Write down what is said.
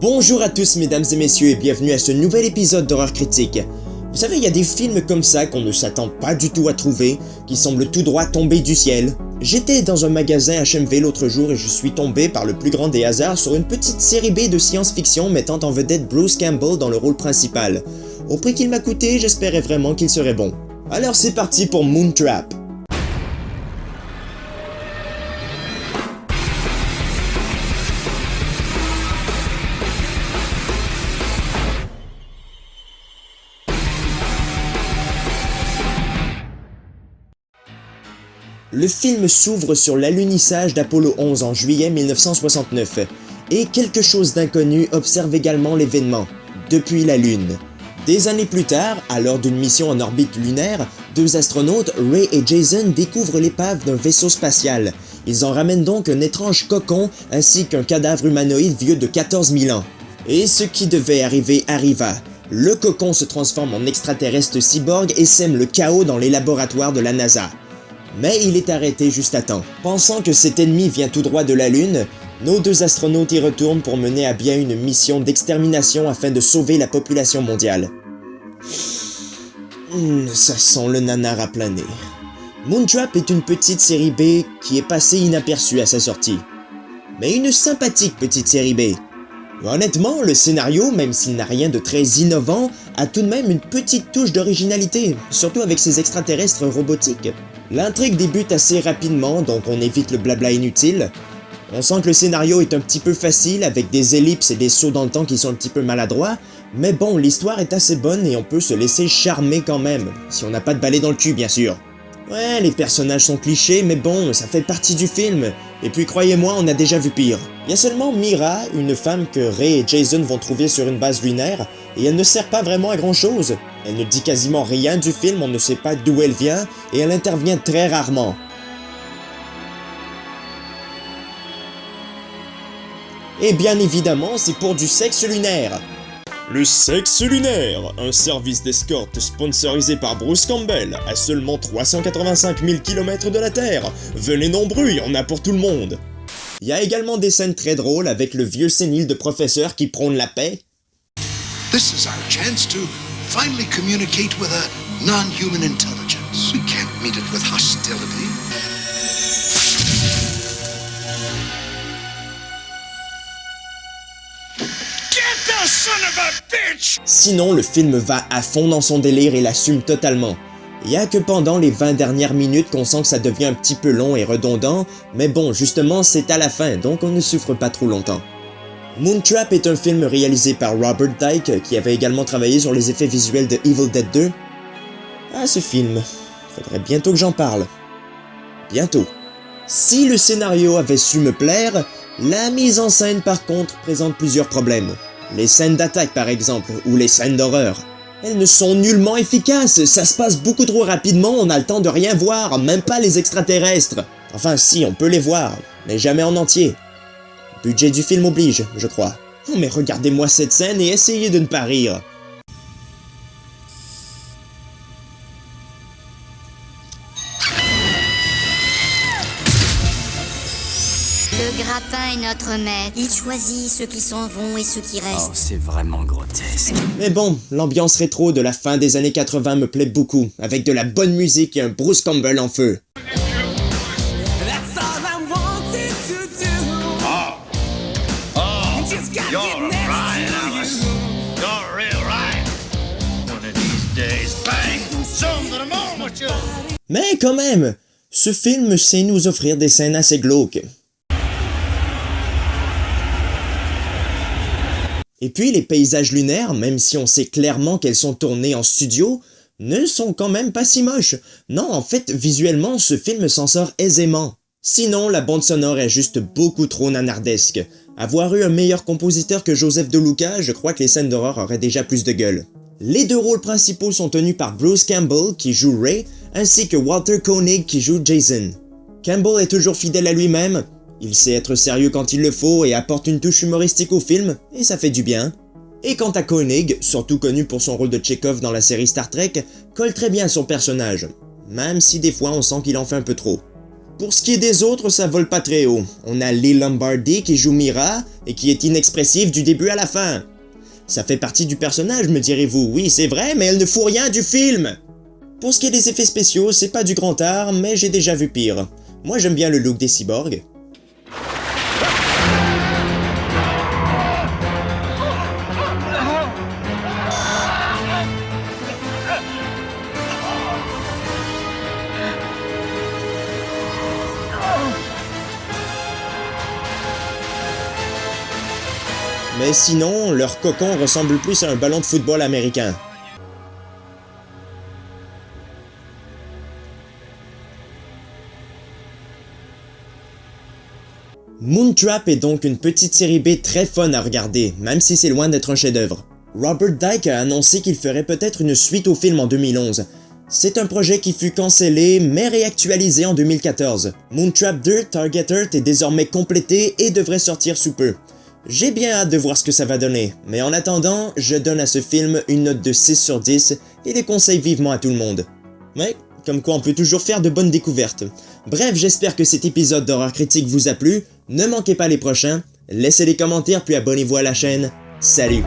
Bonjour à tous mesdames et messieurs et bienvenue à ce nouvel épisode d'Horreur Critique. Vous savez, il y a des films comme ça qu'on ne s'attend pas du tout à trouver, qui semblent tout droit tomber du ciel. J'étais dans un magasin HMV l'autre jour et je suis tombé par le plus grand des hasards sur une petite série B de science-fiction mettant en vedette Bruce Campbell dans le rôle principal. Au prix qu'il m'a coûté, j'espérais vraiment qu'il serait bon. Alors c'est parti pour Moontrap. Le film s'ouvre sur l'alunissage d'Apollo 11 en juillet 1969, et quelque chose d'inconnu observe également l'événement, depuis la Lune. Des années plus tard, à l'heure d'une mission en orbite lunaire, deux astronautes, Ray et Jason, découvrent l'épave d'un vaisseau spatial. Ils en ramènent donc un étrange cocon ainsi qu'un cadavre humanoïde vieux de 14 000 ans. Et ce qui devait arriver arriva. Le cocon se transforme en extraterrestre cyborg et sème le chaos dans les laboratoires de la NASA. Mais il est arrêté juste à temps. Pensant que cet ennemi vient tout droit de la Lune, nos deux astronautes y retournent pour mener à bien une mission d'extermination afin de sauver la population mondiale. Ça sent le nanar à planer. Moontrap est une petite série B qui est passée inaperçue à sa sortie. Mais une sympathique petite série B. Honnêtement, le scénario, même s'il n'a rien de très innovant, a tout de même une petite touche d'originalité, surtout avec ses extraterrestres robotiques. L'intrigue débute assez rapidement, donc on évite le blabla inutile. On sent que le scénario est un petit peu facile, avec des ellipses et des sauts dans le temps qui sont un petit peu maladroits, mais bon, l'histoire est assez bonne et on peut se laisser charmer quand même, si on n'a pas de balai dans le cul bien sûr. Ouais, les personnages sont clichés, mais bon, ça fait partie du film, et puis croyez-moi, on a déjà vu pire. Il y a seulement Mira, une femme que Ray et Jason vont trouver sur une base lunaire, et elle ne sert pas vraiment à grand chose. Elle ne dit quasiment rien du film, on ne sait pas d'où elle vient, et elle intervient très rarement. Et bien évidemment, c'est pour du sexe lunaire. Le sexe lunaire, un service d'escorte sponsorisé par Bruce Campbell, à seulement 385 000 km de la Terre. Venez nombreux, il y en a pour tout le monde. Il y a également des scènes très drôles avec le vieux sénile de professeur qui prône la paix. This is our chance to finally communicate with a non-human intelligence. We can't meet it with hostility. Sinon, le film va à fond dans son délire et l'assume totalement. Il y a que pendant les 20 dernières minutes qu'on sent que ça devient un petit peu long et redondant, mais bon, justement, c'est à la fin, donc on ne souffre pas trop longtemps. Moontrap est un film réalisé par Robert Dyke, qui avait également travaillé sur les effets visuels de Evil Dead 2. Ah, ce film, faudrait bientôt que j'en parle. Bientôt. Si le scénario avait su me plaire, la mise en scène par contre présente plusieurs problèmes. Les scènes d'attaque par exemple, ou les scènes d'horreur. Elles ne sont nullement efficaces, ça se passe beaucoup trop rapidement, on a le temps de rien voir, même pas les extraterrestres. Enfin si, on peut les voir, mais jamais en entier. Budget du film oblige, je crois. Oh mais regardez-moi cette scène et essayez de ne pas rire. Le gratin est notre maître. Il choisit ceux qui s'en vont et ceux qui restent. Oh, c'est vraiment grotesque. Mais bon, l'ambiance rétro de la fin des années 80 me plaît beaucoup, avec de la bonne musique et un Bruce Campbell en feu. Mais quand même, ce film sait nous offrir des scènes assez glauques. Et puis les paysages lunaires, même si on sait clairement qu'elles sont tournées en studio, ne sont quand même pas si moches. Non, en fait, visuellement, ce film s'en sort aisément. Sinon, la bande sonore est juste beaucoup trop nanardesque. Avoir eu un meilleur compositeur que Joseph De Luca, je crois que les scènes d'horreur auraient déjà plus de gueule. Les deux rôles principaux sont tenus par Bruce Campbell, qui joue Ray, ainsi que Walter Koenig, qui joue Jason. Campbell est toujours fidèle à lui-même. Il sait être sérieux quand il le faut et apporte une touche humoristique au film, et ça fait du bien. Et quant à Koenig, surtout connu pour son rôle de Chekhov dans la série Star Trek, colle très bien à son personnage, même si des fois on sent qu'il en fait un peu trop. Pour ce qui est des autres, ça vole pas très haut. On a Lee Lombardi qui joue Mira et qui est inexpressive du début à la fin. Ça fait partie du personnage, me direz-vous. Oui, c'est vrai, mais elle ne fout rien du film. Pour ce qui est des effets spéciaux, c'est pas du grand art, mais j'ai déjà vu pire. Moi j'aime bien le look des cyborgs. Mais sinon, leur cocon ressemble plus à un ballon de football américain. Moontrap est donc une petite série B très fun à regarder, même si c'est loin d'être un chef-d'œuvre. Robert Dyke a annoncé qu'il ferait peut-être une suite au film en 2011. C'est un projet qui fut cancellé, mais réactualisé en 2014. Moontrap 2 Target Earth est désormais complété et devrait sortir sous peu. J'ai bien hâte de voir ce que ça va donner, mais en attendant, je donne à ce film une note de 6 sur 10 et les conseille vivement à tout le monde. Mais, comme quoi on peut toujours faire de bonnes découvertes. Bref, j'espère que cet épisode d'Horreur Critique vous a plu, ne manquez pas les prochains, laissez des commentaires puis abonnez-vous à la chaîne, salut!